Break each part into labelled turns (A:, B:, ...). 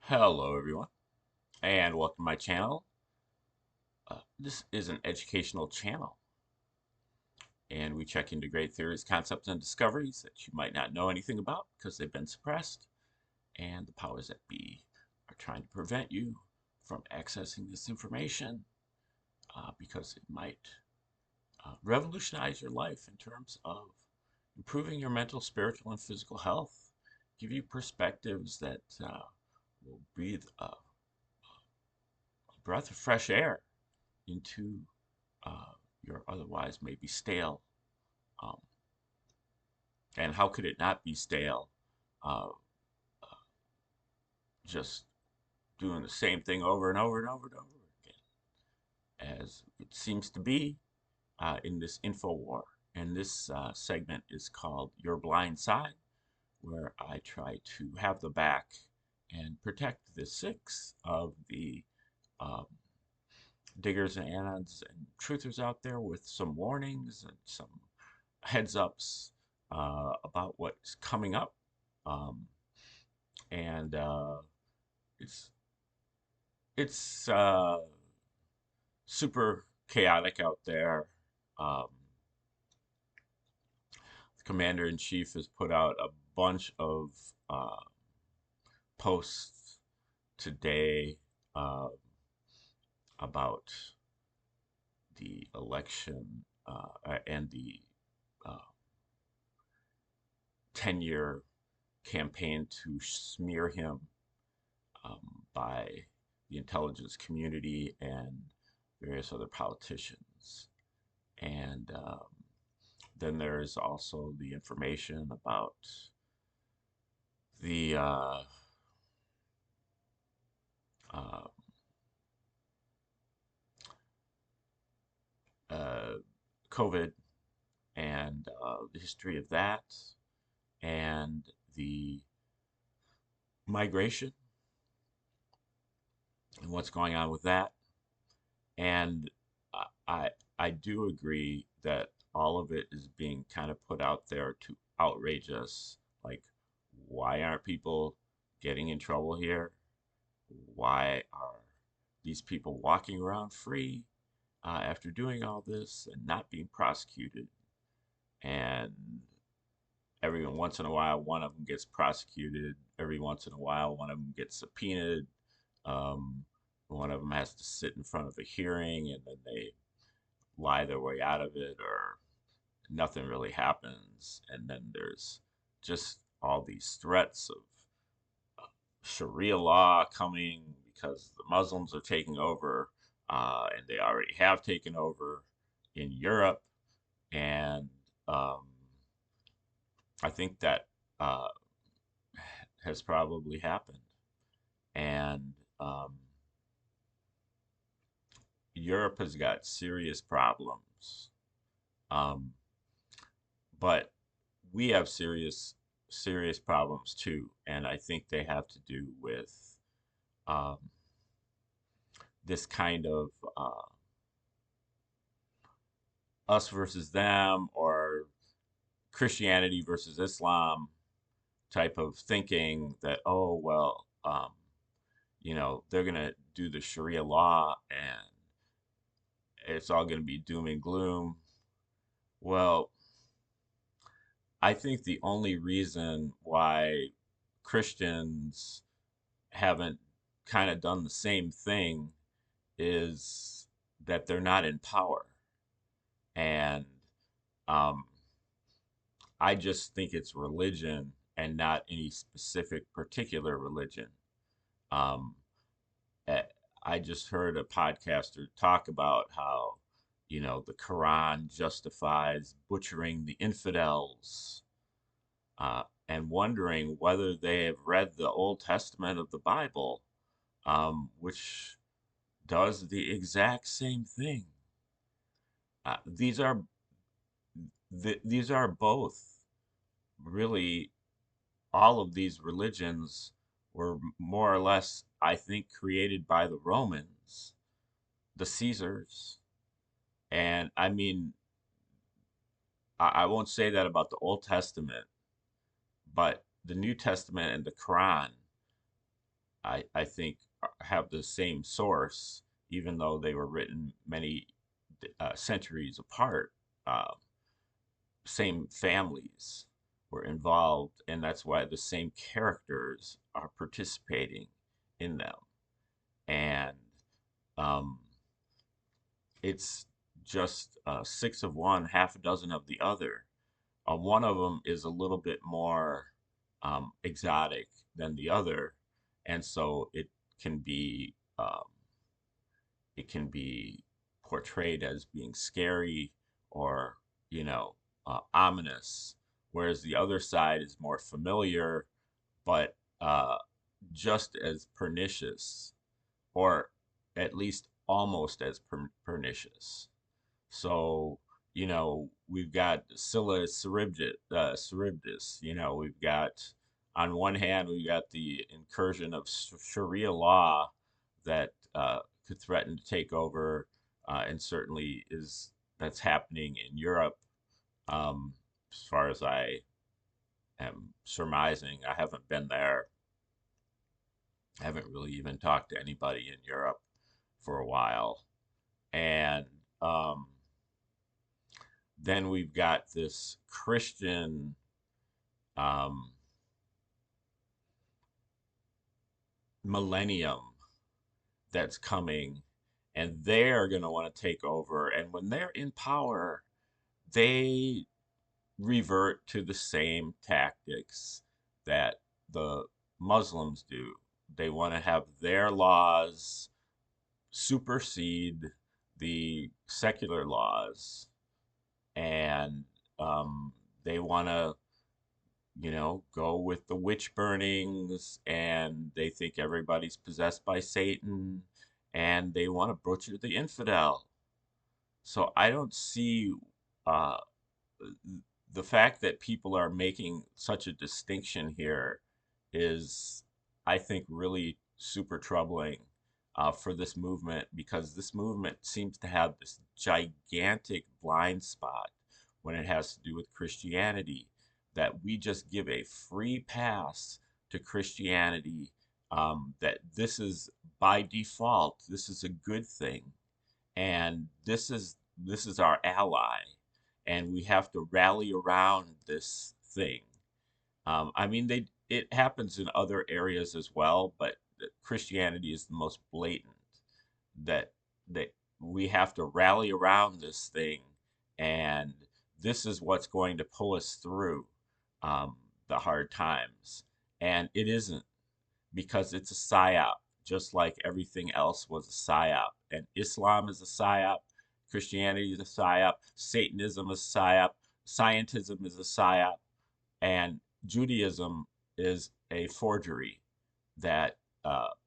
A: Hello, everyone, and welcome to my channel. This is an educational channel, and we check into great theories, concepts, and discoveries that you might not know anything about because they've been suppressed, and the powers that be are trying to prevent you from accessing this information because it might revolutionize your life in terms of improving your mental, spiritual, and physical health, give you perspectives that will breathe a breath of fresh air into your otherwise maybe stale. Um, and how could it not be stale? Uh, just doing the same thing over and over and over and over again, as it seems to be in this info war. And this segment is called Your Blind Side, where I try to have the back and protect the six of the um, diggers and anods and truthers out there with some warnings and some heads ups about what's coming up. Um, and it's it's super chaotic out there. Um, the commander in chief has put out a bunch of uh, posts today uh, about the election and the uh, 10-year campaign to smear him by the intelligence community and various other politicians. And then there's also the information about the uh, uh, COVID and the history of that, and the migration and what's going on with that. And I I do agree that all of it is being kind of put out there to outrage us. Like, why aren't people getting in trouble here? Why are these people walking around free after doing all this and not being prosecuted? And every once in a while, one of them gets prosecuted. Every once in a while, one of them gets subpoenaed. Um, One of them has to sit in front of a hearing and then they lie their way out of it, or nothing really happens. And then there's just all these threats of Sharia law coming because the Muslims are taking over, and they already have taken over in Europe. And um, I think that uh, has probably happened. And Europe has got serious problems. Um, but we have serious problems too, and I think they have to do with um, this kind of us versus them, or Christianity versus Islam type of thinking that, oh well, they're gonna do the Sharia law and it's all gonna be doom and gloom. Well, I think the only reason why Christians haven't kind of done the same thing is that they're not in power. And um, I just think it's religion and not any specific particular religion. Um, eh, I just heard a podcaster talk about how, the Quran justifies butchering the infidels, and wondering whether they have read the Old Testament of the Bible, which does the exact same thing. These are these are both really, all of these religions were more or less, I think, created by the Romans, the Caesars. And I mean, I won't say that about the Old Testament, but the New Testament and the Quran I think have the same source, even though they were written many centuries apart. Uh, Same families were involved, and that's why the same characters are participating in them. And um, it's just six of one, half a dozen of the other. One of them is a little bit more exotic than the other, and so can be it can be portrayed as being scary or you know ominous, whereas the other side is more familiar, but just as pernicious, or at least almost as pernicious. So, we've got Scylla Charybdis. We've got, on one hand, we've got the incursion of Sharia law that could threaten to take over, and certainly that's happening in Europe. As far as I am surmising, I haven't been there. I haven't really even talked to anybody in Europe for a while. And um, then we've got this Christian um, millennium that's coming, and they're going to want to take over. And when they're in power, they revert to the same tactics that the Muslims do. They want to have their laws supersede the secular laws, and they want to go with the witch burnings, and they think everybody's possessed by Satan, and they want to butcher the infidel. So I don't see uh, the fact that people are making such a distinction here is, I think, really super troubling for this movement, because this movement seems to have this gigantic blind spot when it has to do with Christianity, that we just give a free pass to Christianity, that this is by default, this is a good thing, and this is our ally, and we have to rally around this thing. I mean, it happens in other areas as well, but Christianity is the most blatant, that that we have to rally around this thing, and this is what's going to pull us through um, the hard times. And it isn't, because it's a psyop, just like everything else was a psyop. And Islam is a psyop, Christianity is a psyop, Satanism is a psyop, scientism is a psyop, and Judaism is a forgery, that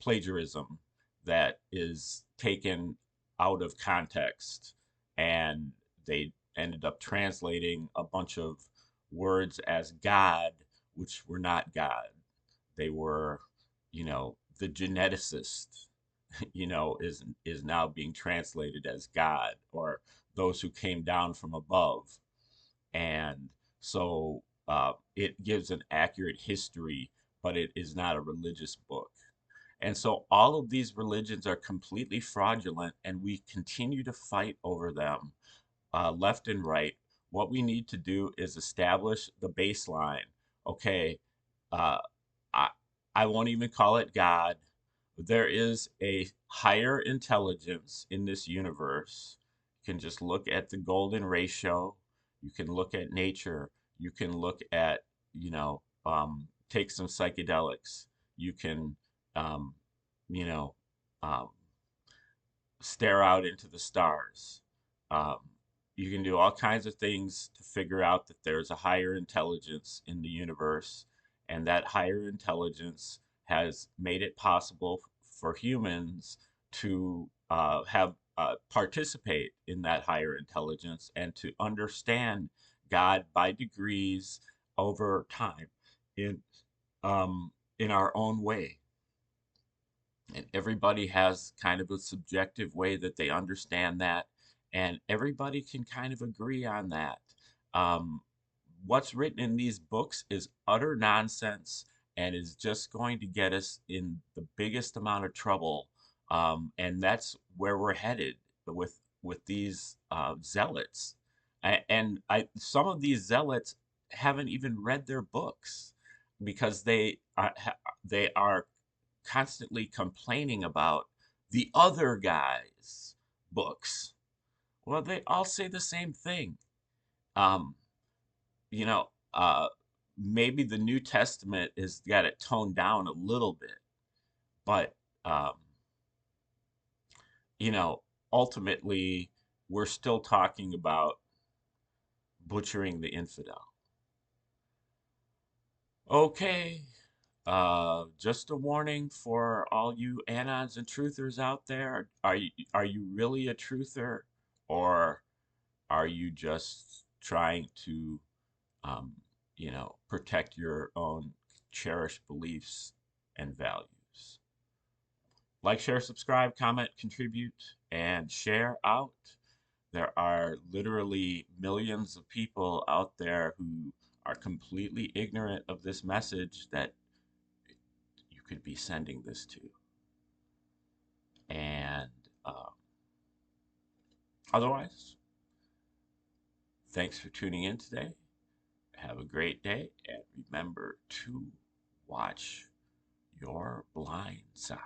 A: plagiarism that is taken out of context, and they ended up translating a bunch of words as God, which were not God. They were, the geneticist, is now being translated as God, or those who came down from above. And so it gives an accurate history, but it is not a religious book. And so all of these religions are completely fraudulent, and we continue to fight over them, left and right. What we need to do is establish the baseline. Okay, uh, I, I won't even call it God. There is a higher intelligence in this universe. You can just look at the golden ratio. You can look at nature. You can look at, take some psychedelics. You can, um, you know, um, stare out into the stars. Um, you can do all kinds of things to figure out that there's a higher intelligence in the universe, and that higher intelligence has made it possible for humans to have participate in that higher intelligence, and to understand God by degrees over time, in in our own way. And everybody has kind of a subjective way that they understand that, and everybody can kind of agree on that. um, what's written in these books is utter nonsense, and is just going to get us in the biggest amount of trouble. And that's where we're headed with these zealots. Some of these zealots haven't even read their books because they are constantly complaining about the other guy's books. Well, they all say the same thing. Um, you know, maybe the New Testament has got it toned down a little bit, but um, you know, ultimately, we're still talking about butchering the infidel. Okay, just a warning for all you anons and truthers out there. Are you really a truther, or are you just trying to um, protect your own cherished beliefs and values? Like, share, subscribe, comment, contribute, and share out. There are literally millions of people out there who are completely ignorant of this message that you could be sending this to. And otherwise, thanks for tuning in today. Have a great day, and remember to watch your blind side.